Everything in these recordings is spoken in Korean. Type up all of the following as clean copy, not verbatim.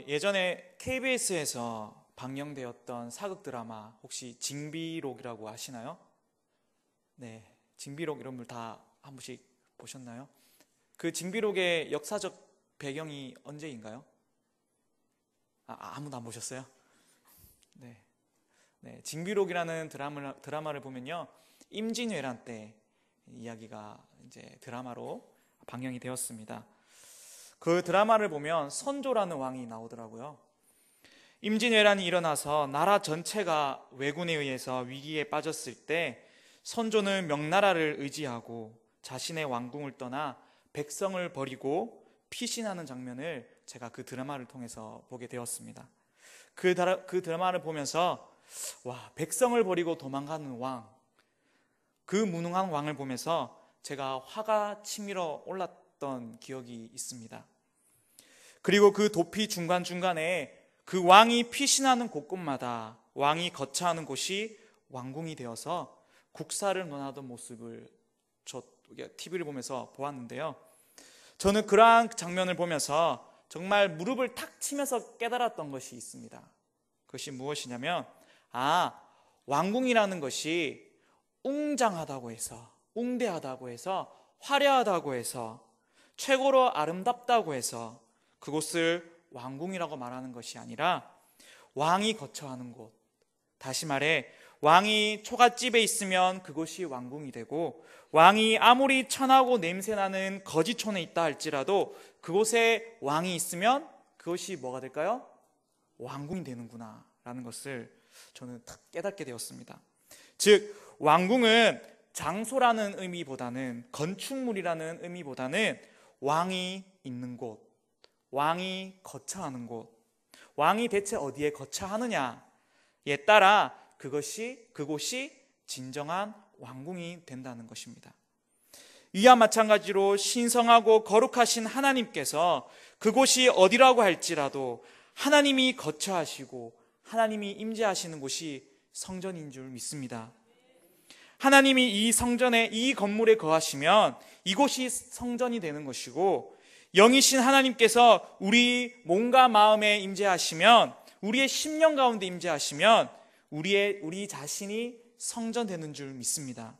예전에 KBS에서 방영되었던 사극 드라마 혹시 징비록이라고 아시나요? 네, 징비록 이런 분 다 한 번씩 보셨나요? 그 징비록의 역사적 배경이 언제인가요? 아무도 안 보셨어요? 네, 네, 징비록이라는 드라마를 보면요, 임진왜란 때 이야기가 이제 드라마로 방영이 되었습니다. 그 드라마를 보면 선조라는 왕이 나오더라고요. 임진왜란이 일어나서 나라 전체가 왜군에 의해서 위기에 빠졌을 때 선조는 명나라를 의지하고 자신의 왕궁을 떠나 백성을 버리고 피신하는 장면을 제가 그 드라마를 통해서 보게 되었습니다. 그 드라마를 보면서 백성을 버리고 도망가는 왕, 그 무능한 왕을 보면서 제가 화가 치밀어 올랐던 기억이 있습니다. 그리고 그 도피 중간중간에 그 왕이 피신하는 곳곳마다 왕이 거처하는 곳이 왕궁이 되어서 국사를 논하던 모습을 저 TV를 보면서 보았는데요. 저는 그러한 장면을 보면서 정말 무릎을 탁 치면서 깨달았던 것이 있습니다. 그것이 무엇이냐면, 왕궁이라는 것이 웅장하다고 해서, 웅대하다고 해서, 화려하다고 해서, 최고로 아름답다고 해서 그곳을 왕궁이라고 말하는 것이 아니라 왕이 거처하는 곳, 다시 말해 왕이 초갓집에 있으면 그곳이 왕궁이 되고, 왕이 아무리 천하고 냄새나는 거지촌에 있다 할지라도 그곳에 왕이 있으면 그것이 뭐가 될까요? 왕궁이 되는구나 라는 것을 저는 탁 깨닫게 되었습니다. 즉, 왕궁은 장소라는 의미보다는, 건축물이라는 의미보다는 왕이 있는 곳, 왕이 거처하는 곳, 왕이 대체 어디에 거처하느냐에 따라 그곳이 진정한 왕궁이 된다는 것입니다. 이와 마찬가지로 신성하고 거룩하신 하나님께서 그곳이 어디라고 할지라도 하나님이 거처하시고 하나님이 임재하시는 곳이 성전인 줄 믿습니다. 하나님이 이 성전에, 이 건물에 거하시면 이곳이 성전이 되는 것이고, 영이신 하나님께서 우리 몸과 마음에 임재하시면, 우리의 심령 가운데 임재하시면 우리 자신이 성전되는 줄 믿습니다.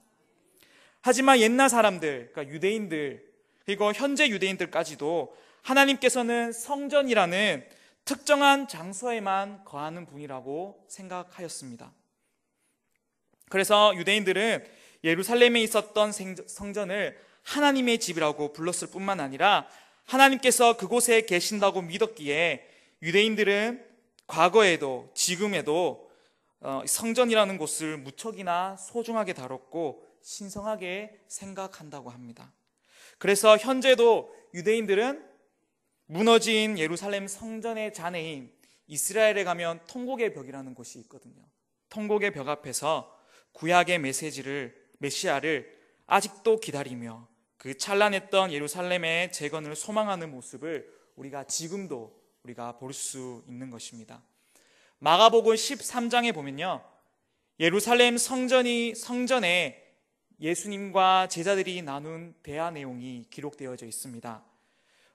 하지만 옛날 사람들, 그러니까 유대인들, 그리고 현재 유대인들까지도 하나님께서는 성전이라는 특정한 장소에만 거하는 분이라고 생각하였습니다. 그래서 유대인들은 예루살렘에 있었던 성전을 하나님의 집이라고 불렀을 뿐만 아니라 하나님께서 그곳에 계신다고 믿었기에 유대인들은 과거에도 지금에도 성전이라는 곳을 무척이나 소중하게 다뤘고 신성하게 생각한다고 합니다. 그래서 현재도 유대인들은 무너진 예루살렘 성전의 잔해인 이스라엘에 가면 통곡의 벽이라는 곳이 있거든요. 통곡의 벽 앞에서 구약의 메시아를 아직도 기다리며 그 찬란했던 예루살렘의 재건을 소망하는 모습을 지금도 우리가 볼 수 있는 것입니다. 마가복음 13장에 보면요, 예루살렘 성전에 예수님과 제자들이 나눈 대화 내용이 기록되어져 있습니다.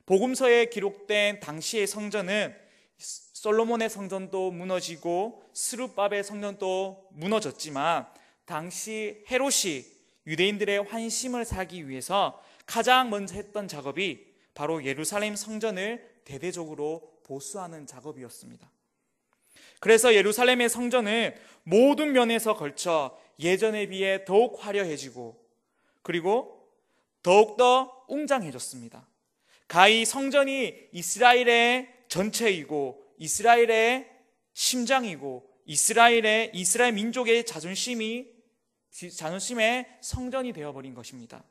복음서에 기록된 당시의 성전은 솔로몬의 성전도 무너지고 스룹밥의 성전도 무너졌지만, 당시 헤롯이 유대인들의 환심을 사기 위해서 가장 먼저 했던 작업이 바로 예루살렘 성전을 대대적으로 보수하는 작업이었습니다. 그래서 예루살렘의 성전은 모든 면에서 걸쳐 예전에 비해 더욱 화려해지고 그리고 더욱더 웅장해졌습니다. 가히 성전이 이스라엘의 전체이고 이스라엘의 심장이고 이스라엘 민족의 자존심의 성전이 되어버린 것입니다.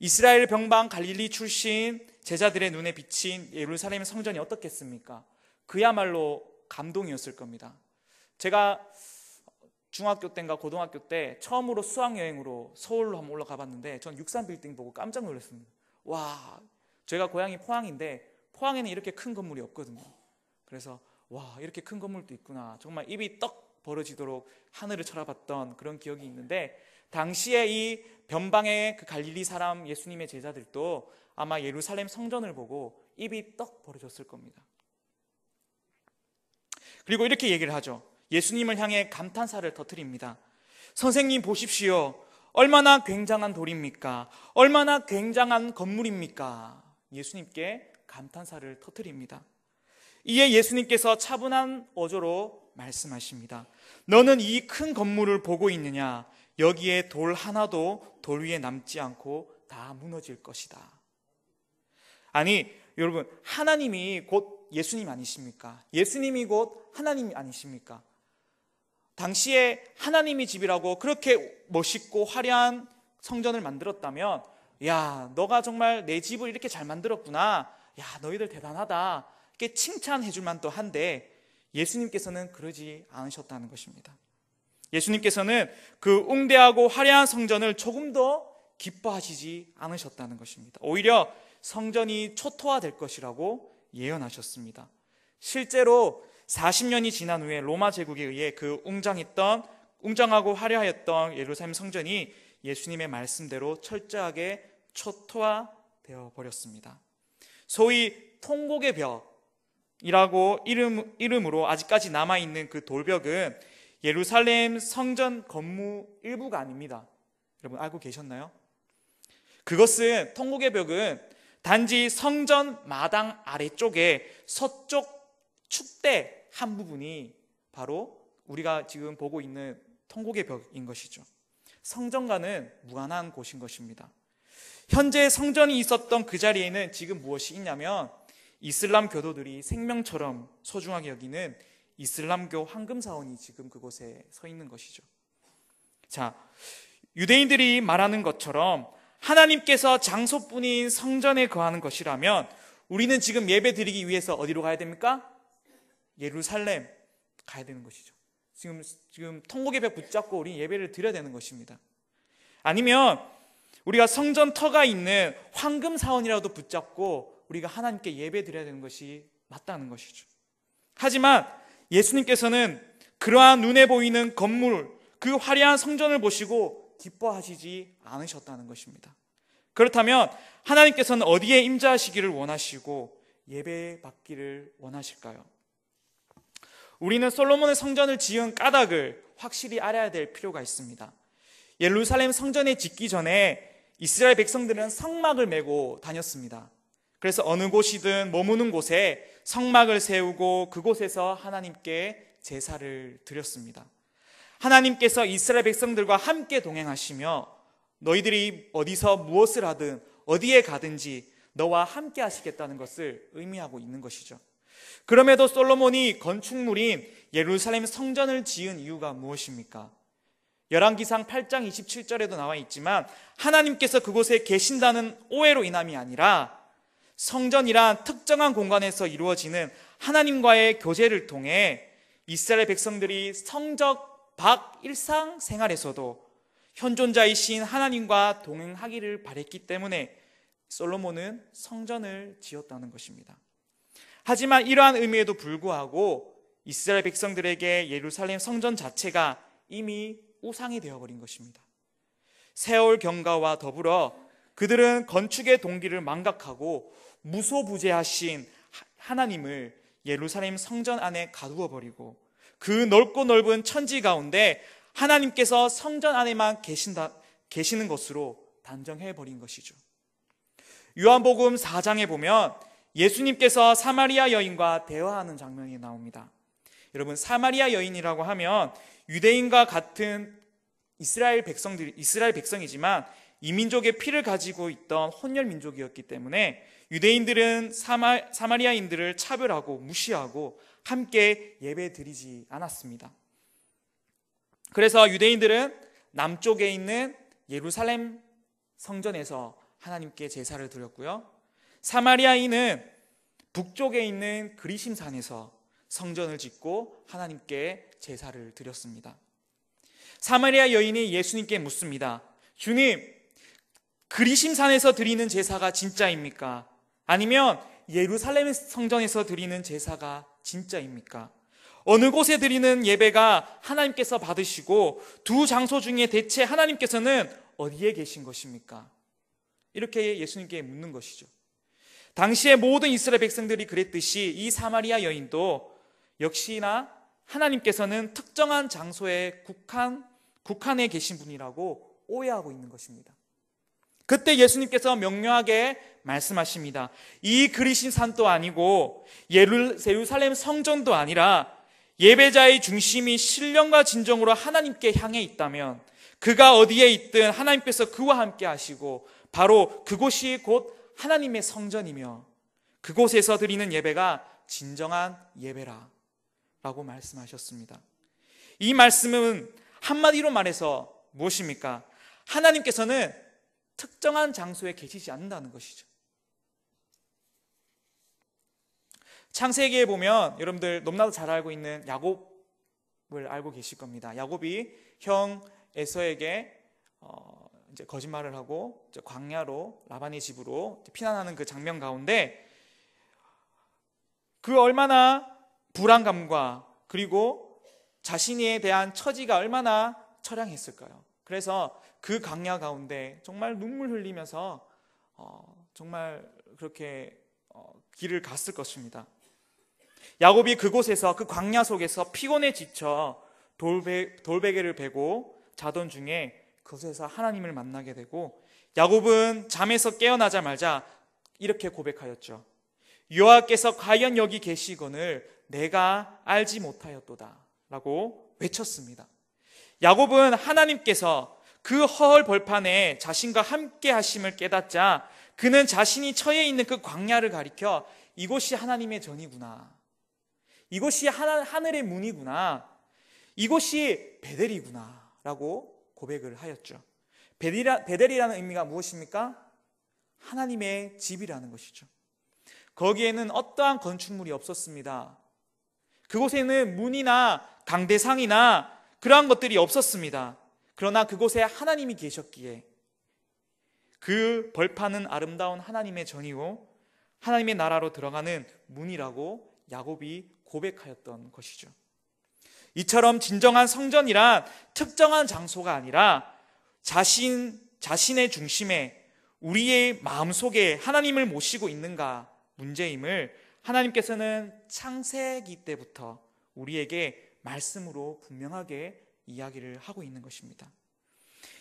이스라엘 병방 갈릴리 출신 제자들의 눈에 비친 예루살렘 성전이 어떻겠습니까? 그야말로 감동이었을 겁니다. 제가 중학교 때인가 고등학교 때 처음으로 수학여행으로 서울로 한번 올라가 봤는데 전 63빌딩 보고 깜짝 놀랐습니다. 제가 고향이 포항인데 포항에는 이렇게 큰 건물이 없거든요. 그래서 이렇게 큰 건물도 있구나. 정말 입이 떡 벌어지도록 하늘을 쳐다봤던 그런 기억이 있는데, 당시에 이 변방의 그 갈릴리 사람 예수님의 제자들도 아마 예루살렘 성전을 보고 입이 떡 벌어졌을 겁니다. 그리고 이렇게 얘기를 하죠. 예수님을 향해 감탄사를 터뜨립니다. 선생님 보십시오. 얼마나 굉장한 돌입니까? 얼마나 굉장한 건물입니까? 예수님께 감탄사를 터뜨립니다. 이에 예수님께서 차분한 어조로 말씀하십니다. 너는 이 큰 건물을 보고 있느냐? 여기에 돌 하나도 돌 위에 남지 않고 다 무너질 것이다. 아니 여러분, 하나님이 곧 예수님 아니십니까? 예수님이 곧 하나님 아니십니까? 당시에 하나님이 집이라고 그렇게 멋있고 화려한 성전을 만들었다면, 야, 너가 정말 내 집을 이렇게 잘 만들었구나, 야, 너희들 대단하다, 이렇게 칭찬해 줄 만도 한데, 예수님께서는 그러지 않으셨다는 것입니다. 예수님께서는 그 웅대하고 화려한 성전을 조금 더 기뻐하시지 않으셨다는 것입니다. 오히려 성전이 초토화될 것이라고 예언하셨습니다. 실제로 40년이 지난 후에 로마 제국에 의해 그 웅장하고 화려하였던 예루살렘 성전이 예수님의 말씀대로 철저하게 초토화되어 버렸습니다. 소위 통곡의 벽이라고 이름으로 아직까지 남아있는 그 돌벽은 예루살렘 성전 건물 일부가 아닙니다. 여러분 알고 계셨나요? 그것은, 통곡의 벽은 단지 성전 마당 아래쪽에 서쪽 축대 한 부분이 바로 우리가 지금 보고 있는 통곡의 벽인 것이죠. 성전과는 무관한 곳인 것입니다. 현재 성전이 있었던 그 자리에는 지금 무엇이 있냐면, 이슬람 교도들이 생명처럼 소중하게 여기는 이슬람교 황금사원이 지금 그곳에 서 있는 것이죠. 자, 유대인들이 말하는 것처럼 하나님께서 장소뿐인 성전에 거하는 것이라면, 우리는 지금 예배 드리기 위해서 어디로 가야 됩니까? 예루살렘 가야 되는 것이죠. 지금 통곡의 벽 붙잡고 우리 예배를 드려야 되는 것입니다. 아니면 우리가 성전 터가 있는 황금사원이라도 붙잡고 우리가 하나님께 예배 드려야 되는 것이 맞다는 것이죠. 하지만 예수님께서는 그러한 눈에 보이는 건물, 그 화려한 성전을 보시고 기뻐하시지 않으셨다는 것입니다. 그렇다면 하나님께서는 어디에 임재하시기를 원하시고 예배 받기를 원하실까요? 우리는 솔로몬의 성전을 지은 까닭을 확실히 알아야 될 필요가 있습니다. 예루살렘 성전에 짓기 전에 이스라엘 백성들은 성막을 메고 다녔습니다. 그래서 어느 곳이든 머무는 곳에 성막을 세우고 그곳에서 하나님께 제사를 드렸습니다. 하나님께서 이스라엘 백성들과 함께 동행하시며 너희들이 어디서 무엇을 하든 어디에 가든지 너와 함께 하시겠다는 것을 의미하고 있는 것이죠. 그럼에도 솔로몬이 건축물인 예루살렘 성전을 지은 이유가 무엇입니까? 열왕기상 8장 27절에도 나와 있지만, 하나님께서 그곳에 계신다는 오해로 인함이 아니라 성전이란 특정한 공간에서 이루어지는 하나님과의 교제를 통해 이스라엘 백성들이 성적 밖 일상생활에서도 현존자이신 하나님과 동행하기를 바랬기 때문에 솔로몬은 성전을 지었다는 것입니다. 하지만 이러한 의미에도 불구하고 이스라엘 백성들에게 예루살렘 성전 자체가 이미 우상이 되어버린 것입니다. 세월 경과와 더불어 그들은 건축의 동기를 망각하고 무소부재하신 하나님을 예루살렘 성전 안에 가두어 버리고 그 넓고 넓은 천지 가운데 하나님께서 성전 안에만 계시는 것으로 단정해 버린 것이죠. 요한복음 4장에 보면 예수님께서 사마리아 여인과 대화하는 장면이 나옵니다. 여러분, 사마리아 여인이라고 하면 유대인과 같은 이스라엘 백성이지만 이민족의 피를 가지고 있던 혼혈 민족이었기 때문에 유대인들은 사마리아인들을 차별하고 무시하고 함께 예배드리지 않았습니다. 그래서 유대인들은 남쪽에 있는 예루살렘 성전에서 하나님께 제사를 드렸고요, 사마리아인은 북쪽에 있는 그리심산에서 성전을 짓고 하나님께 제사를 드렸습니다. 사마리아 여인이 예수님께 묻습니다. 주님, 그리심산에서 드리는 제사가 진짜입니까? 아니면 예루살렘 성전에서 드리는 제사가 진짜입니까? 어느 곳에 드리는 예배가 하나님께서 받으시고 두 장소 중에 대체 하나님께서는 어디에 계신 것입니까? 이렇게 예수님께 묻는 것이죠. 당시의 모든 이스라엘 백성들이 그랬듯이 이 사마리아 여인도 역시나 하나님께서는 특정한 장소에 국한에 계신 분이라고 오해하고 있는 것입니다. 그때 예수님께서 명료하게 말씀하십니다. 이 그리신 산도 아니고 예루살렘 성전도 아니라 예배자의 중심이 신령과 진정으로 하나님께 향해 있다면 그가 어디에 있든 하나님께서 그와 함께 하시고 바로 그곳이 곧 하나님의 성전이며 그곳에서 드리는 예배가 진정한 예배라 라고 말씀하셨습니다. 이 말씀은 한마디로 말해서 무엇입니까? 하나님께서는 특정한 장소에 계시지 않는다는 것이죠. 창세기에 보면 여러분들 너무나도 잘 알고 있는 야곱을 알고 계실 겁니다. 야곱이 형 에서에게 이제 거짓말을 하고 이제 광야로 라반의 집으로 피난하는 그 장면 가운데 그 얼마나 불안감과 그리고 자신에 대한 처지가 얼마나 처량했을까요? 그래서 그 광야 가운데 정말 눈물 흘리면서 정말 그렇게 길을 갔을 것입니다. 야곱이 그곳에서 그 광야 속에서 피곤에 지쳐 돌베개를 베고 자던 중에 그곳에서 하나님을 만나게 되고 야곱은 잠에서 깨어나자마자 이렇게 고백하였죠. 여호와께서 과연 여기 계시거늘 내가 알지 못하였도다 라고 외쳤습니다. 야곱은 하나님께서 그 허헐 벌판에 자신과 함께 하심을 깨닫자 그는 자신이 처해 있는 그 광야를 가리켜 이곳이 하나님의 전이구나, 이곳이 하늘의 문이구나, 이곳이 베델이구나 라고 고백을 하였죠. 베델이라는 의미가 무엇입니까? 하나님의 집이라는 것이죠. 거기에는 어떠한 건축물이 없었습니다. 그곳에는 문이나 강대상이나 그러한 것들이 없었습니다. 그러나 그곳에 하나님이 계셨기에 그 벌판은 아름다운 하나님의 전이고 하나님의 나라로 들어가는 문이라고 야곱이 고백하였던 것이죠. 이처럼 진정한 성전이란 특정한 장소가 아니라 자신의 중심에 우리의 마음속에 하나님을 모시고 있는가 문제임을 하나님께서는 창세기 때부터 우리에게 말씀으로 분명하게 이야기를 하고 있는 것입니다.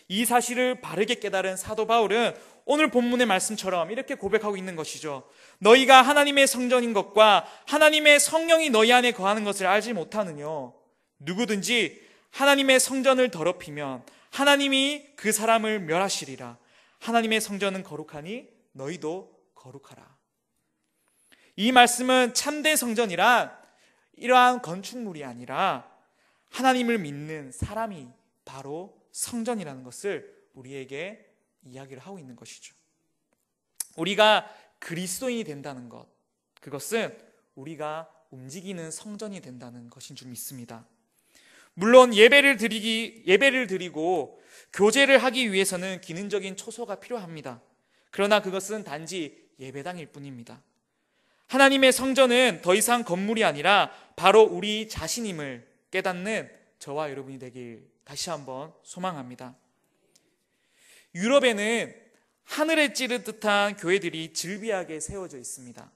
이 사실을 바르게 깨달은 사도 바울은 오늘 본문의 말씀처럼 이렇게 고백하고 있는 것이죠. 너희가 하나님의 성전인 것과 하나님의 성령이 너희 안에 거하는 것을 알지 못하느뇨. 누구든지 하나님의 성전을 더럽히면 하나님이 그 사람을 멸하시리라. 하나님의 성전은 거룩하니 너희도 거룩하라. 이 말씀은 참된 성전이란 이러한 건축물이 아니라 하나님을 믿는 사람이 바로 성전이라는 것을 우리에게 이야기를 하고 있는 것이죠. 우리가 그리스도인이 된다는 것, 그것은 우리가 움직이는 성전이 된다는 것인 줄 믿습니다. 물론 예배를 드리고 교제를 하기 위해서는 기능적인 초소가 필요합니다. 그러나 그것은 단지 예배당일 뿐입니다. 하나님의 성전은 더 이상 건물이 아니라 바로 우리 자신임을 깨닫는 저와 여러분이 되길 다시 한번 소망합니다. 유럽에는 하늘에 찌를 듯한 교회들이 즐비하게 세워져 있습니다.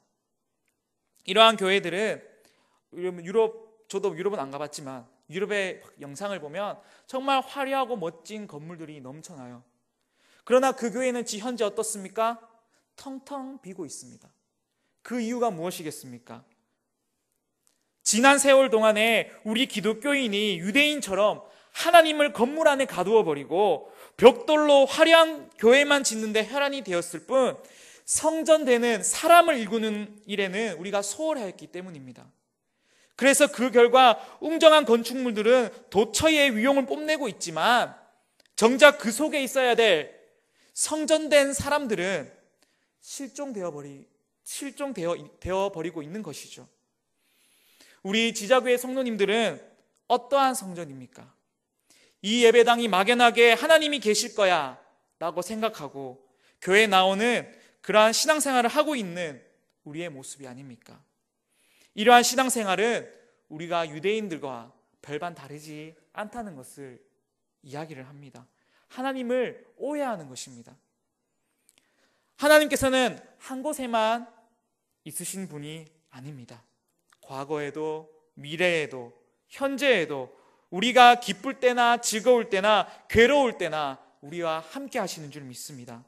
이러한 교회들은 저도 유럽은 안 가봤지만 유럽의 영상을 보면 정말 화려하고 멋진 건물들이 넘쳐나요. 그러나 그 교회는 현재 어떻습니까? 텅텅 비고 있습니다. 그 이유가 무엇이겠습니까? 지난 세월 동안에 우리 기독교인이 유대인처럼 하나님을 건물 안에 가두어 버리고 벽돌로 화려한 교회만 짓는데 혈안이 되었을 뿐 성전되는 사람을 일구는 일에는 우리가 소홀하였기 때문입니다. 그래서 그 결과 웅장한 건축물들은 도처의 위용을 뽐내고 있지만 정작 그 속에 있어야 될 성전된 사람들은 실종되어 버리고 있는 것이죠. 우리 지자교회 성도님들은 어떠한 성전입니까? 이 예배당이 막연하게 하나님이 계실 거야 라고 생각하고 교회에 나오는 그러한 신앙생활을 하고 있는 우리의 모습이 아닙니까? 이러한 신앙생활은 우리가 유대인들과 별반 다르지 않다는 것을 이야기를 합니다. 하나님을 오해하는 것입니다. 하나님께서는 한 곳에만 있으신 분이 아닙니다. 과거에도 미래에도 현재에도 우리가 기쁠 때나 즐거울 때나 괴로울 때나 우리와 함께 하시는 줄 믿습니다.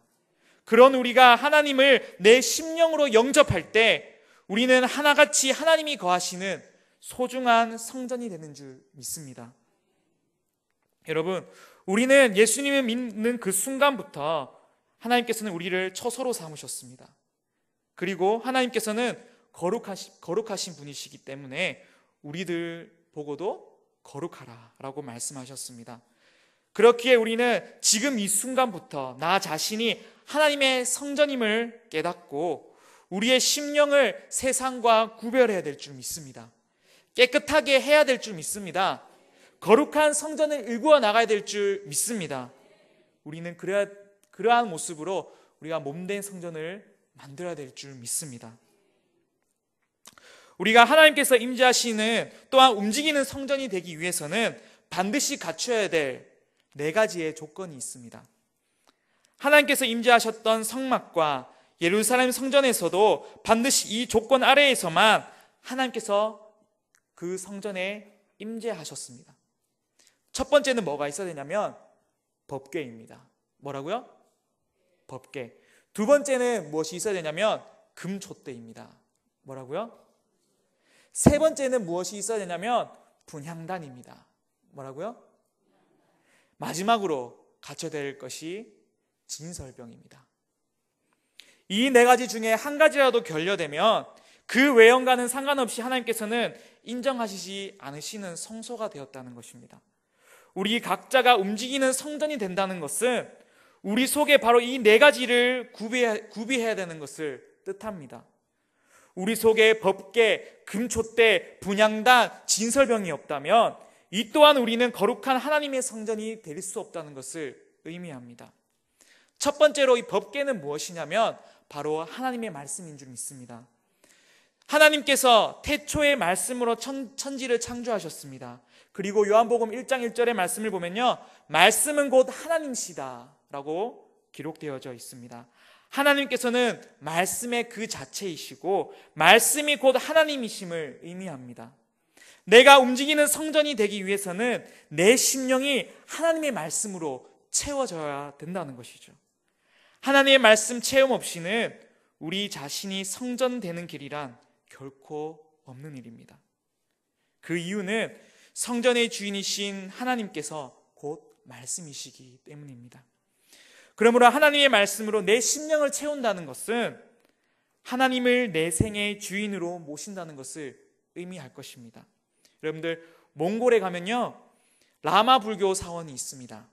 그런 우리가 하나님을 내 심령으로 영접할 때 우리는 하나같이 하나님이 거하시는 소중한 성전이 되는 줄 믿습니다. 여러분, 우리는 예수님을 믿는 그 순간부터 하나님께서는 우리를 처소로 삼으셨습니다. 그리고 하나님께서는 거룩하신 분이시기 때문에 우리들 보고도 거룩하라 라고 말씀하셨습니다. 그렇기에 우리는 지금 이 순간부터 나 자신이 하나님의 성전임을 깨닫고 우리의 심령을 세상과 구별해야 될 줄 믿습니다. 깨끗하게 해야 될 줄 믿습니다. 거룩한 성전을 일구어 나가야 될 줄 믿습니다. 우리는 그러한 모습으로 우리가 몸된 성전을 만들어야 될 줄 믿습니다. 우리가 하나님께서 임재하시는 또한 움직이는 성전이 되기 위해서는 반드시 갖춰야 될 4가지의 조건이 있습니다. 하나님께서 임재하셨던 성막과 예루살렘 성전에서도 반드시 이 조건 아래에서만 하나님께서 그 성전에 임재하셨습니다. 첫 번째는 뭐가 있어야 되냐면 법궤입니다. 뭐라고요? 법궤. 두 번째는 무엇이 있어야 되냐면 금촛대입니다. 뭐라고요? 세 번째는 무엇이 있어야 되냐면 분향단입니다. 뭐라고요? 마지막으로 갖춰야 될 것이 진설병입니다. 이 4가지 중에 한 가지라도 결여되면 그 외형과는 상관없이 하나님께서는 인정하시지 않으시는 성소가 되었다는 것입니다. 우리 각자가 움직이는 성전이 된다는 것은 우리 속에 바로 이 4가지를 구비해야 되는 것을 뜻합니다. 우리 속에 법궤, 금촛대, 분향단, 진설병이 없다면 이 또한 우리는 거룩한 하나님의 성전이 될 수 없다는 것을 의미합니다. 첫 번째로 이 법궤는 무엇이냐면 바로 하나님의 말씀인 줄 믿습니다. 하나님께서 태초의 말씀으로 천지를 창조하셨습니다. 그리고 요한복음 1장 1절의 말씀을 보면요, 말씀은 곧 하나님이시다 라고 기록되어져 있습니다. 하나님께서는 말씀의 그 자체이시고 말씀이 곧 하나님이심을 의미합니다. 내가 움직이는 성전이 되기 위해서는 내 심령이 하나님의 말씀으로 채워져야 된다는 것이죠. 하나님의 말씀 체험 없이는 우리 자신이 성전되는 길이란 결코 없는 일입니다. 그 이유는 성전의 주인이신 하나님께서 곧 말씀이시기 때문입니다. 그러므로 하나님의 말씀으로 내 심령을 채운다는 것은 하나님을 내 생의 주인으로 모신다는 것을 의미할 것입니다. 여러분들, 몽골에 가면요, 라마 불교 사원이 있습니다.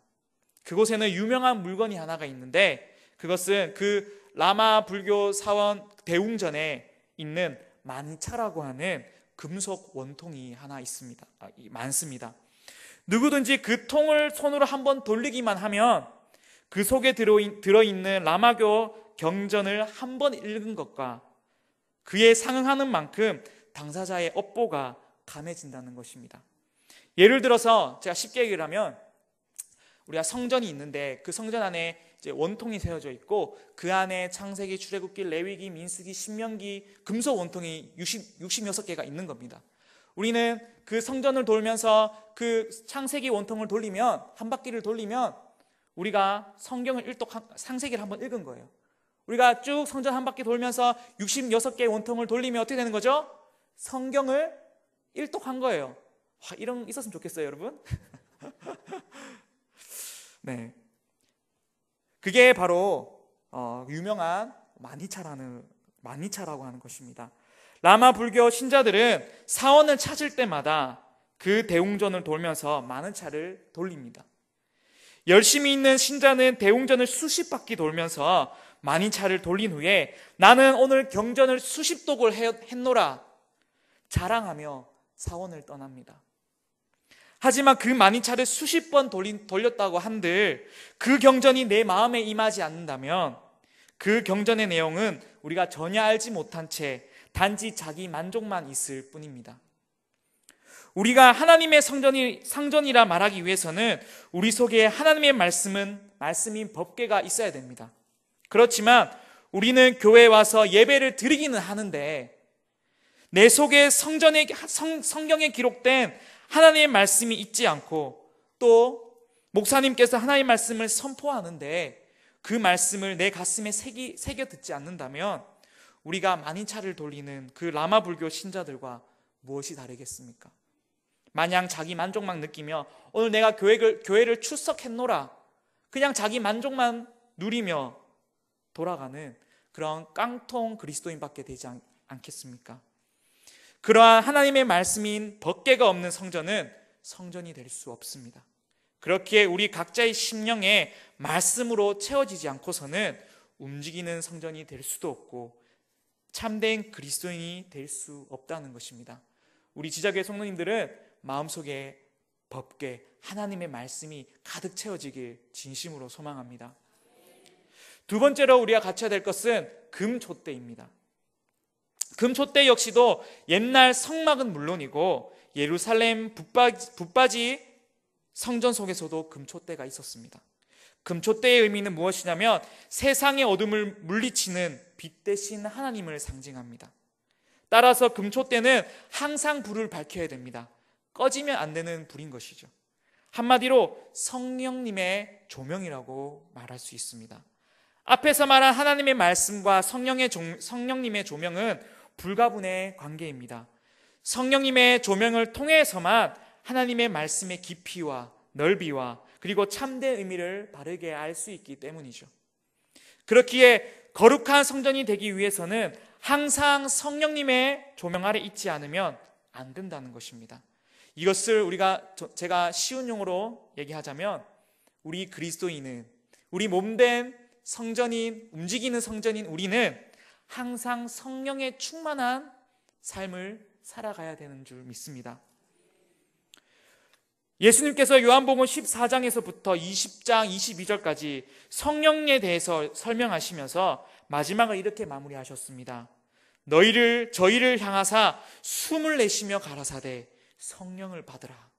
그곳에는 유명한 물건이 하나가 있는데 그것은 그 라마 불교 사원 대웅전에 있는 만차라고 하는 금속 원통이 하나 있습니다. 많습니다. 누구든지 그 통을 손으로 한번 돌리기만 하면 그 속에 들어있는 라마교 경전을 한번 읽은 것과 그에 상응하는 만큼 당사자의 업보가 감해진다는 것입니다. 예를 들어서 제가 쉽게 얘기를 하면 우리가 성전이 있는데 그 성전 안에 이제 원통이 세워져 있고 그 안에 창세기, 출애굽기, 레위기, 민수기, 신명기 금속 원통이 66개가 있는 겁니다. 우리는 그 성전을 돌면서 그 창세기 원통을 돌리면, 한 바퀴를 돌리면 우리가 성경을 창세기를 한번 읽은 거예요. 우리가 쭉 성전 한 바퀴 돌면서 66개의 원통을 돌리면 어떻게 되는 거죠? 성경을 일독한 거예요. 와, 이런 있었으면 좋겠어요, 여러분. 네, 그게 바로 유명한 마니차라고 하는 것입니다. 라마 불교 신자들은 사원을 찾을 때마다 그 대웅전을 돌면서 많은 차를 돌립니다. 열심히 있는 신자는 대웅전을 수십 바퀴 돌면서 많은 차를 돌린 후에 나는 오늘 경전을 수십 독을 했노라 자랑하며 사원을 떠납니다. 하지만 그 많은 차를 수십 번 돌렸다고 한들 그 경전이 내 마음에 임하지 않는다면 그 경전의 내용은 우리가 전혀 알지 못한 채 단지 자기 만족만 있을 뿐입니다. 우리가 하나님의 성전이라 말하기 위해서는 우리 속에 하나님의 말씀인 법궤가 있어야 됩니다. 그렇지만 우리는 교회에 와서 예배를 드리기는 하는데 내 속에 성경에 기록된 하나님의 말씀이 있지 않고 또 목사님께서 하나님의 말씀을 선포하는데 그 말씀을 내 가슴에 새겨 듣지 않는다면 우리가 만인차를 돌리는 그 라마 불교 신자들과 무엇이 다르겠습니까? 마냥 자기 만족만 느끼며 오늘 내가 교회를 출석했노라 그냥 자기 만족만 누리며 돌아가는 그런 깡통 그리스도인밖에 되지 않겠습니까? 그러한 하나님의 말씀인 법궤가 없는 성전은 성전이 될 수 없습니다. 그렇기에 우리 각자의 심령에 말씀으로 채워지지 않고서는 움직이는 성전이 될 수도 없고 참된 그리스도인이 될 수 없다는 것입니다. 우리 지자교회 성도님들은 마음속에 법궤, 하나님의 말씀이 가득 채워지길 진심으로 소망합니다. 두 번째로 우리가 갖춰야 될 것은 금촛대입니다. 금촛대 역시도 옛날 성막은 물론이고 예루살렘 붙바지 성전 속에서도 금촛대가 있었습니다. 금촛대의 의미는 무엇이냐면 세상의 어둠을 물리치는 빛 대신 하나님을 상징합니다. 따라서 금촛대는 항상 불을 밝혀야 됩니다. 꺼지면 안 되는 불인 것이죠. 한마디로 성령님의 조명이라고 말할 수 있습니다. 앞에서 말한 하나님의 말씀과 성령님의 조명은 불가분의 관계입니다. 성령님의 조명을 통해서만 하나님의 말씀의 깊이와 넓이와 그리고 참된 의미를 바르게 알 수 있기 때문이죠. 그렇기에 거룩한 성전이 되기 위해서는 항상 성령님의 조명 아래 있지 않으면 안 된다는 것입니다. 이것을 제가 쉬운 용어로 얘기하자면 우리 그리스도인은 우리 몸된 성전인 움직이는 성전인 우리는 항상 성령에 충만한 삶을 살아가야 되는 줄 믿습니다. 예수님께서 요한복음 14장에서부터 20장 22절까지 성령에 대해서 설명하시면서 마지막을 이렇게 마무리하셨습니다. 저희를 향하사 숨을 내쉬며 가라사대 성령을 받으라.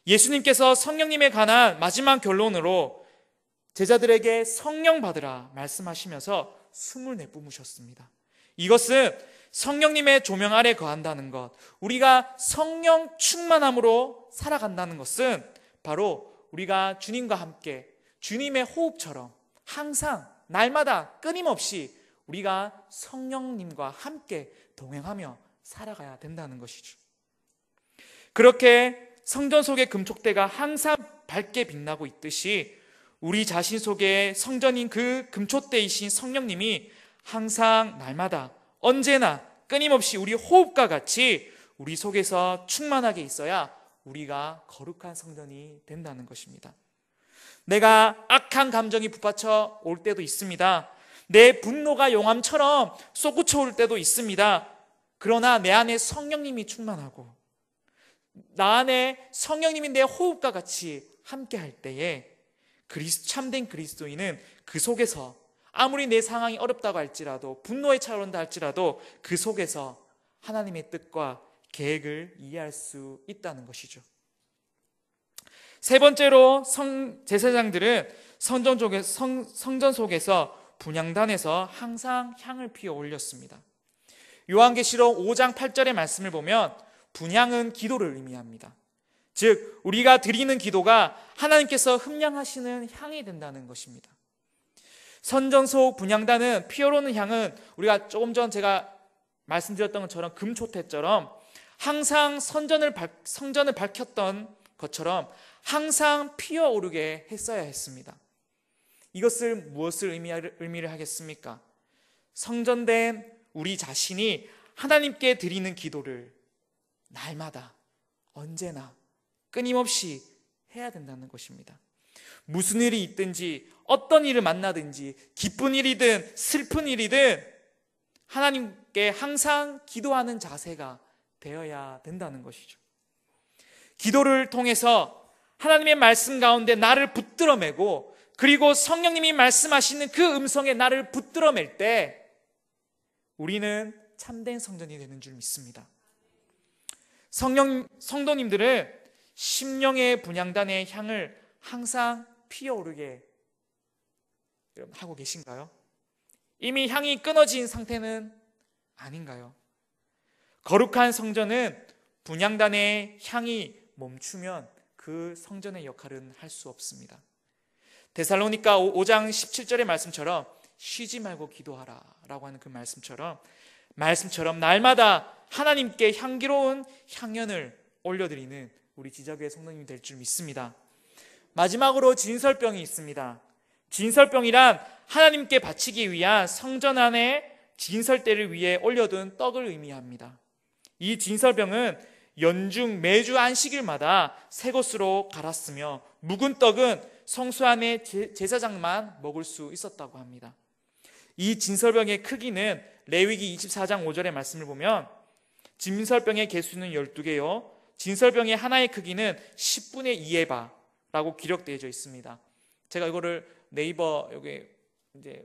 예수님께서 성령님에 관한 마지막 결론으로 제자들에게 성령 받으라 말씀하시면서 숨을 내뿜으셨습니다. 이것은 성령님의 조명 아래 거한다는 것, 우리가 성령 충만함으로 살아간다는 것은 바로 우리가 주님과 함께 주님의 호흡처럼 항상 날마다 끊임없이 우리가 성령님과 함께 동행하며 살아가야 된다는 것이죠. 그렇게 성전 속의 금촉대가 항상 밝게 빛나고 있듯이 우리 자신 속에 성전인 그 금촉대이신 성령님이 항상 날마다 언제나 끊임없이 우리 호흡과 같이 우리 속에서 충만하게 있어야 우리가 거룩한 성전이 된다는 것입니다. 내가 악한 감정이 북받쳐 올 때도 있습니다. 내 분노가 용암처럼 솟구쳐 올 때도 있습니다. 그러나 내 안에 성령님이 충만하고 나 안에 성령님이 내 호흡과 같이 함께 할 때에 참된 그리스도인은 그 속에서 아무리 내 상황이 어렵다고 할지라도 분노에 차오른다 할지라도 그 속에서 하나님의 뜻과 계획을 이해할 수 있다는 것이죠. 세 번째로 제사장들은 성전 속에서 분향단에서 항상 향을 피워 올렸습니다. 요한계시록 5장 8절의 말씀을 보면 분향은 기도를 의미합니다. 즉 우리가 드리는 기도가 하나님께서 흠양하시는 향이 된다는 것입니다. 선전속 분향단은 피어오르는 향은 우리가 조금 전 제가 말씀드렸던 것처럼 금초대처럼 항상 성전을 밝혔던 것처럼 항상 피어오르게 했어야 했습니다. 이것을 무엇을 의미를 하겠습니까? 성전된 우리 자신이 하나님께 드리는 기도를 날마다 언제나 끊임없이 해야 된다는 것입니다. 무슨 일이 있든지 어떤 일을 만나든지 기쁜 일이든 슬픈 일이든 하나님께 항상 기도하는 자세가 되어야 된다는 것이죠. 기도를 통해서 하나님의 말씀 가운데 나를 붙들어 매고 그리고 성령님이 말씀하시는 그 음성에 나를 붙들어 맬 때 우리는 참된 성전이 되는 줄 믿습니다. 성도님들은 심령의 분향단의 향을 항상 피어오르게 하고 계신가요? 이미 향이 끊어진 상태는 아닌가요? 거룩한 성전은 분향단의 향이 멈추면 그 성전의 역할은 할 수 없습니다. 데살로니가 5장 17절의 말씀처럼 쉬지 말고 기도하라 라고 하는 그 말씀처럼 날마다 하나님께 향기로운 향연을 올려드리는 우리 지저교회 성도님이 될 줄 믿습니다. 마지막으로 진설병이 있습니다. 진설병이란 하나님께 바치기 위한 성전 안에 진설대를 위해 올려둔 떡을 의미합니다. 이 진설병은 연중 매주 안식일마다 새 것으로 갈았으며 묵은 떡은 성소 안에 제사장만 먹을 수 있었다고 합니다. 이 진설병의 크기는 레위기 24장 5절의 말씀을 보면 진설병의 개수는 12개요 진설병의 하나의 크기는 10분의 2에바라고 기록되어져 있습니다. 제가 이거를 네이버 여기 이제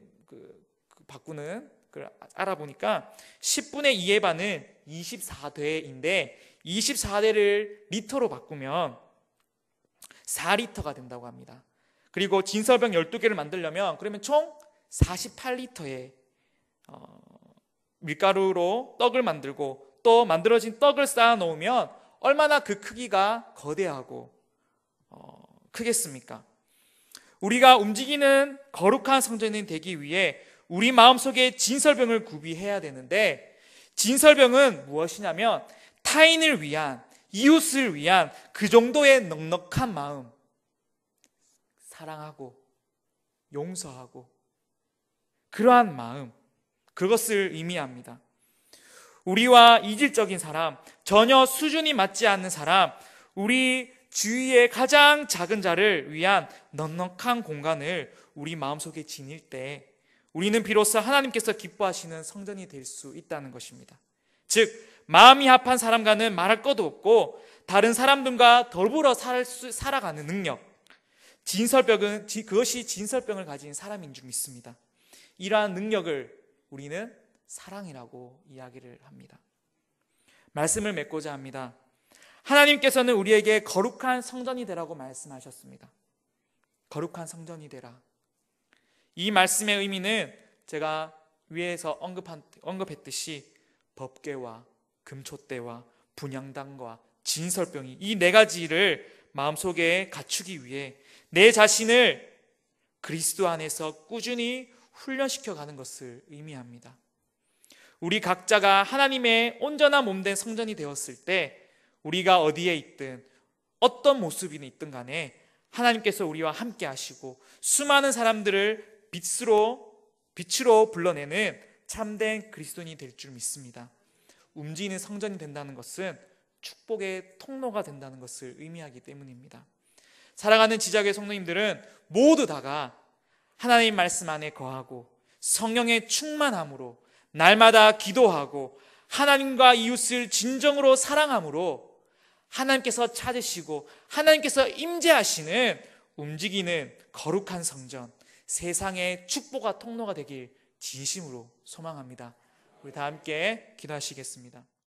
바꾸는 걸 알아보니까 10분의 2에바는 24대인데 24대를 리터로 바꾸면 4리터가 된다고 합니다. 그리고 진설병 12개를 만들려면 그러면 총 48리터의 밀가루로 떡을 만들고 또 만들어진 떡을 쌓아 놓으면 얼마나 그 크기가 거대하고 크겠습니까? 우리가 움직이는 거룩한 성전이 되기 위해 우리 마음속에 진설병을 구비해야 되는데 진설병은 무엇이냐면 타인을 위한, 이웃을 위한 그 정도의 넉넉한 마음, 사랑하고 용서하고 그러한 마음, 그것을 의미합니다. 우리와 이질적인 사람, 전혀 수준이 맞지 않는 사람, 우리 주위의 가장 작은 자를 위한 넉넉한 공간을 우리 마음속에 지닐 때 우리는 비로소 하나님께서 기뻐하시는 성전이 될 수 있다는 것입니다. 즉 마음이 합한 사람과는 말할 것도 없고 다른 사람들과 더불어 살아가는 능력, 진설병은 그것이 진설병을 가진 사람인 줄 믿습니다. 이러한 능력을 우리는 사랑이라고 이야기를 합니다. 말씀을 맺고자 합니다. 하나님께서는 우리에게 거룩한 성전이 되라고 말씀하셨습니다. 거룩한 성전이 되라. 이 말씀의 의미는 제가 위에서 언급했듯이 법궤와 금촛대와 분향단과 진설병이 이 네 가지를 마음속에 갖추기 위해 내 자신을 그리스도 안에서 꾸준히 훈련시켜 가는 것을 의미합니다. 우리 각자가 하나님의 온전한 몸된 성전이 되었을 때 우리가 어디에 있든 어떤 모습이 있든 간에 하나님께서 우리와 함께 하시고 수많은 사람들을 빛으로 불러내는 참된 그리스도인이 될 줄 믿습니다. 움직이는 성전이 된다는 것은 축복의 통로가 된다는 것을 의미하기 때문입니다. 사랑하는 지자교회 성도님들은 모두 다가 하나님 말씀 안에 거하고 성령의 충만함으로 날마다 기도하고 하나님과 이웃을 진정으로 사랑함으로 하나님께서 찾으시고 하나님께서 임재하시는 움직이는 거룩한 성전, 세상의 축복과 통로가 되길 진심으로 소망합니다. 우리 다 함께 기도하시겠습니다.